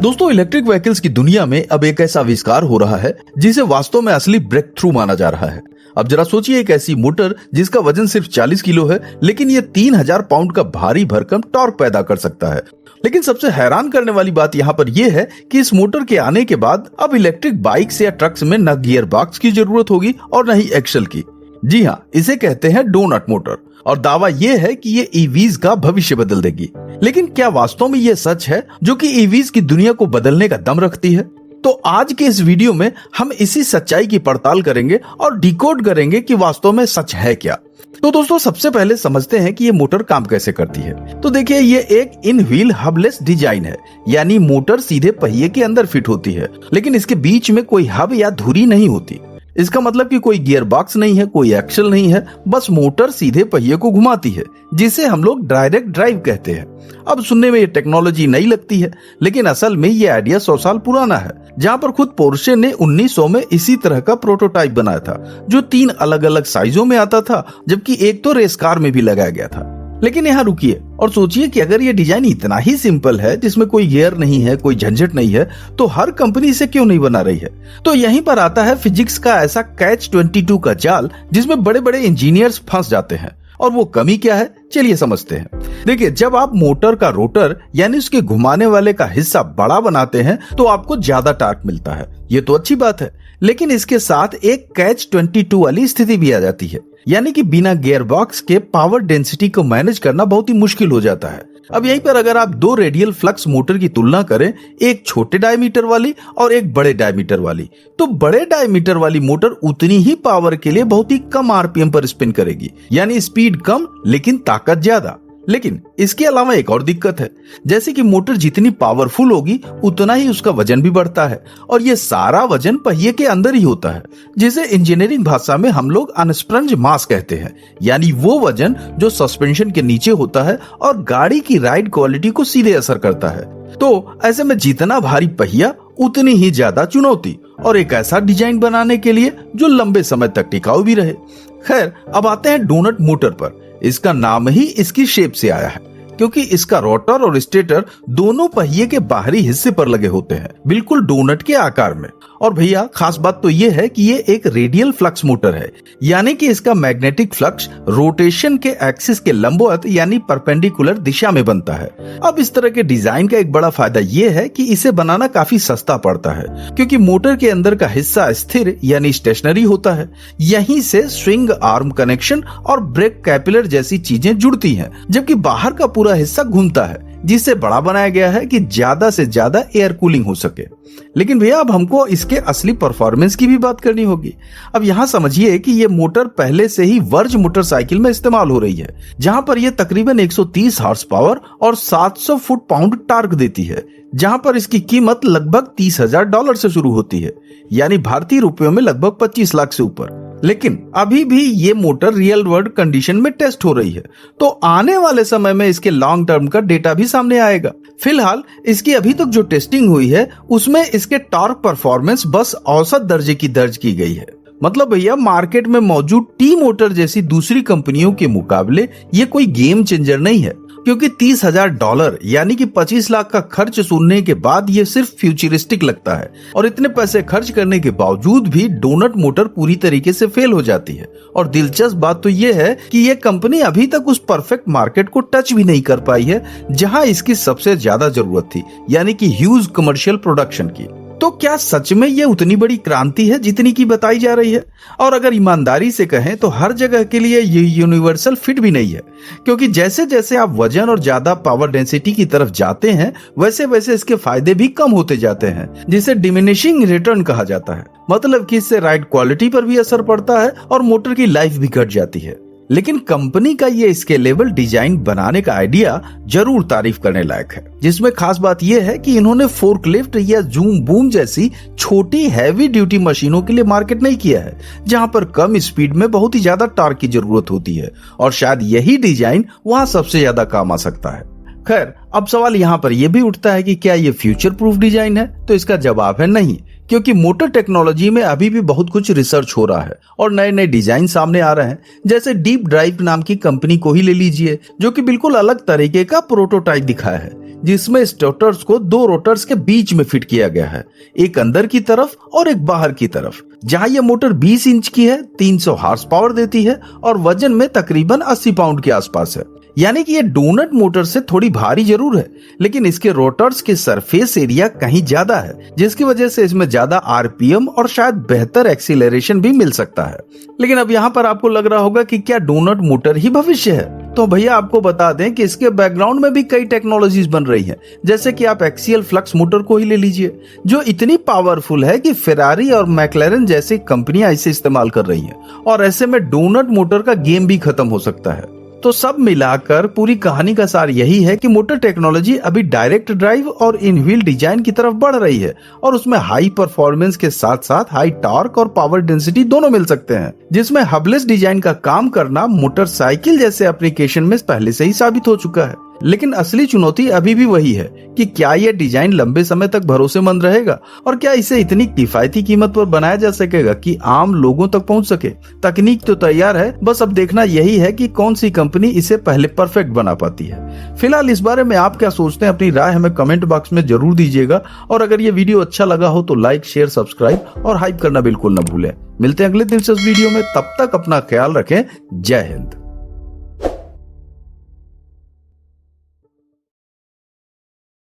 दोस्तों, electric vehicles की दुनिया में अब एक ऐसा आविष्कार हो रहा है जिसे वास्तव में असली ब्रेक थ्रू माना जा रहा है। अब जरा सोचिए, एक ऐसी मोटर जिसका वजन सिर्फ 40 किलो है, लेकिन ये 3000 पाउंड का भारी भरकम टॉर्क पैदा कर सकता है। लेकिन सबसे हैरान करने वाली बात यहाँ पर यह है कि इस मोटर के आने के बाद अब इलेक्ट्रिक बाइक्स या ट्रक्स में न गियर बॉक्स की जरूरत होगी और न ही एक्सल की। जी हाँ, इसे कहते हैं डोनट मोटर और दावा यह है कि ये ईवीज का भविष्य बदल देगी। लेकिन क्या वास्तव में यह सच है, जो कि ईवीज की दुनिया को बदलने का दम रखती है? तो आज के इस वीडियो में हम इसी सच्चाई की पड़ताल करेंगे और डिकोड करेंगे कि वास्तव में सच है क्या। तो दोस्तों, सबसे पहले समझते हैं कि ये मोटर काम कैसे करती है। तो देखिए, ये एक इन व्हील हबलेस डिजाइन है, यानी मोटर सीधे पहिए के अंदर फिट होती है, लेकिन इसके बीच में कोई हब या धुरी नहीं होती। इसका मतलब कि कोई गियर बॉक्स नहीं है, कोई एक्सल नहीं है, बस मोटर सीधे पहिए को घुमाती है, जिसे हम लोग डायरेक्ट ड्राइव कहते हैं। अब सुनने में ये टेक्नोलॉजी नई लगती है, लेकिन असल में ये आइडिया 100 साल पुराना है, जहां पर खुद पोर्शे ने 1900 में इसी तरह का प्रोटोटाइप बनाया था, जो 3 अलग अलग साइजों में आता था, जबकि एक तो रेस कार में भी लगाया गया था। लेकिन यहाँ रुकिए और सोचिए कि अगर ये डिजाइन इतना ही सिंपल है, जिसमें कोई गियर नहीं है, कोई झंझट नहीं है, तो हर कंपनी इसे क्यों नहीं बना रही है? तो यहीं पर आता है फिजिक्स का ऐसा कैच 22 का जाल, जिसमें बड़े बड़े इंजीनियर्स फंस जाते हैं। और वो कमी क्या है, चलिए समझते हैं। देखिए, जब आप मोटर का रोटर यानी उसके घुमाने वाले का हिस्सा बड़ा बनाते हैं, तो आपको ज्यादा टॉर्क मिलता है। ये तो अच्छी बात है, लेकिन इसके साथ एक कैच 22 वाली स्थिति भी आ जाती है, यानी कि बिना गियर बॉक्स के पावर डेंसिटी को मैनेज करना बहुत ही मुश्किल हो जाता है। अब यहीं पर अगर आप 2 रेडियल फ्लक्स मोटर की तुलना करें, एक छोटे डायमीटर वाली और एक बड़े डायमीटर वाली, तो बड़े डायमीटर वाली मोटर उतनी ही पावर के लिए बहुत ही कम आरपीएम पर स्पिन करेगी, यानी स्पीड कम लेकिन ताकत ज्यादा। लेकिन इसके अलावा एक और दिक्कत है, जैसे कि मोटर जितनी पावरफुल होगी उतना ही उसका वजन भी बढ़ता है, और ये सारा वजन पहिए के अंदर ही होता है, जिसे इंजीनियरिंग भाषा में हम लोग अनस्प्रंज मास कहते हैं, यानी वो वजन जो सस्पेंशन के नीचे होता है और गाड़ी की राइड क्वालिटी को सीधे असर करता है। तो ऐसे में जितना भारी पहिया उतनी ही ज्यादा चुनौती, और एक ऐसा डिजाइन बनाने के लिए जो लंबे समय तक टिकाऊ भी रहे। खैर, अब आते हैं डोनट मोटर पर। इसका नाम ही इसकी शेप से आया है, क्योंकि इसका रोटर और स्टेटर दोनों पहिए के बाहरी हिस्से पर लगे होते हैं, बिल्कुल डोनट के आकार में। और भैया, खास बात तो ये है कि ये एक रेडियल फ्लक्स मोटर है, यानी कि इसका मैग्नेटिक फ्लक्स रोटेशन के एक्सिस के लंबवत यानी परपेंडिकुलर दिशा में बनता है। अब इस तरह के डिजाइन का एक बड़ा फायदा ये है कि इसे बनाना काफी सस्ता पड़ता है, क्योंकि मोटर के अंदर का हिस्सा स्थिर यानी स्टेशनरी होता है। यहीं से स्विंग आर्म कनेक्शन और ब्रेक कैपिलर जैसी चीजें जुड़ती हैं, जबकि बाहर का पूरा हिस्सा घूमता है, जिसे बड़ा बनाया गया है कि ज्यादा से ज्यादा एयर कूलिंग हो सके। लेकिन भैया, अब हमको इसके असली परफॉर्मेंस की भी बात करनी होगी। अब यहाँ समझिए कि ये मोटर पहले से ही वर्ज मोटरसाइकिल में इस्तेमाल हो रही है, जहां पर यह तकरीबन 130 हॉर्स पावर और 700 फुट पाउंड टॉर्क देती है, जहां पर इसकी कीमत लगभग $30,000 से शुरू होती है, यानी भारतीय रुपयों में लगभग 25 लाख से ऊपर। लेकिन अभी भी ये मोटर रियल वर्ल्ड कंडीशन में टेस्ट हो रही है, तो आने वाले समय में इसके लॉन्ग टर्म का डेटा भी सामने आएगा। फिलहाल इसकी अभी तक जो टेस्टिंग हुई है, उसमें इसके टॉर्क परफॉर्मेंस बस औसत दर्जे की दर्ज की गई है। मतलब भैया, मार्केट में मौजूद टी मोटर जैसी दूसरी कंपनियों के मुकाबले ये कोई गेम चेंजर नहीं है, क्योंकि $30,000 यानी कि 25 लाख का खर्च सुनने के बाद ये सिर्फ फ्यूचरिस्टिक लगता है। और इतने पैसे खर्च करने के बावजूद भी डोनट मोटर पूरी तरीके से फेल हो जाती है। और दिलचस्प बात तो ये है कि ये कंपनी अभी तक उस परफेक्ट मार्केट को टच भी नहीं कर पाई है, जहां इसकी सबसे ज्यादा जरूरत थी, यानी कि ह्यूज कमर्शियल प्रोडक्शन की। तो क्या सच में ये उतनी बड़ी क्रांति है जितनी की बताई जा रही है? और अगर ईमानदारी से कहें तो हर जगह के लिए ये यूनिवर्सल फिट भी नहीं है, क्योंकि जैसे जैसे आप वजन और ज्यादा पावर डेंसिटी की तरफ जाते हैं, वैसे वैसे इसके फायदे भी कम होते जाते हैं, जिसे डिमिनिशिंग रिटर्न कहा जाता है। मतलब कि इससे राइड क्वालिटी पर भी असर पड़ता है और मोटर की लाइफ भी घट जाती है। लेकिन कंपनी का ये स्केलेबल डिजाइन बनाने का आइडिया जरूर तारीफ करने लायक है, जिसमें खास बात यह है कि इन्होंने फोर्कलिफ्ट या जूम बूम जैसी छोटी हैवी ड्यूटी मशीनों के लिए मार्केट नहीं किया है, जहां पर कम स्पीड में बहुत ही ज्यादा टॉर्क की जरूरत होती है, और शायद यही डिजाइन वहां सबसे ज्यादा काम आ सकता है। खैर, अब सवाल यहाँ पर यह भी उठता है कि क्या ये फ्यूचर प्रूफ डिजाइन है? तो इसका जवाब है नहीं, क्योंकि मोटर टेक्नोलॉजी में अभी भी बहुत कुछ रिसर्च हो रहा है और नए नए डिजाइन सामने आ रहे हैं। जैसे डीप ड्राइव नाम की कंपनी को ही ले लीजिए, जो कि बिल्कुल अलग तरीके का प्रोटोटाइप दिखाया है, जिसमें स्टेटर्स को दो रोटर्स के बीच में फिट किया गया है, एक अंदर की तरफ और एक बाहर की तरफ। जहां यह मोटर 20 इंच की है, 300 हार्स पावर देती है और वजन में तकरीबन 80 पाउंड के आसपास है। यानी कि ये डोनट मोटर से थोड़ी भारी जरूर है, लेकिन इसके रोटर्स के सरफेस एरिया कहीं ज्यादा है, जिसकी वजह से इसमें ज्यादा आरपीएम और शायद बेहतर एक्सीलरेशन भी मिल सकता है। लेकिन अब यहाँ पर आपको लग रहा होगा कि क्या डोनट मोटर ही भविष्य है? तो भैया आपको बता दें कि इसके बैकग्राउंड में भी कई टेक्नोलॉजीज बन रही हैं। जैसे कि आप एक्सियल फ्लक्स मोटर को ही ले लीजिए, जो इतनी पावरफुल है कि फेरारी और मैक्लेरन जैसी कंपनियां इसे इस्तेमाल कर रही हैं। और ऐसे में डोनट मोटर का गेम भी खत्म हो सकता है। तो सब मिलाकर पूरी कहानी का सार यही है कि मोटर टेक्नोलॉजी अभी डायरेक्ट ड्राइव और इन व्हील डिजाइन की तरफ बढ़ रही है, और उसमें हाई परफॉर्मेंस के साथ साथ हाई टॉर्क और पावर डेंसिटी दोनों मिल सकते हैं, जिसमें हबलेस डिजाइन का काम करना मोटरसाइकिल जैसे एप्लीकेशन में पहले से ही साबित हो चुका है। लेकिन असली चुनौती अभी भी वही है कि क्या यह डिजाइन लंबे समय तक भरोसेमंद रहेगा, और क्या इसे इतनी किफायती कीमत पर बनाया जा सकेगा कि आम लोगों तक पहुंच सके। तकनीक तो तैयार है, बस अब देखना यही है कि कौन सी कंपनी इसे पहले परफेक्ट बना पाती है। फिलहाल इस बारे में आप क्या सोचते हैं, अपनी राय हमें कमेंट बॉक्स में जरूर दीजिएगा। और अगर ये वीडियो अच्छा लगा हो तो लाइक, शेयर, सब्सक्राइब और हाइप करना बिल्कुल न भूलें। मिलते हैं अगले दिलचस्प वीडियो में, तब तक अपना ख्याल रखें। जय हिंद।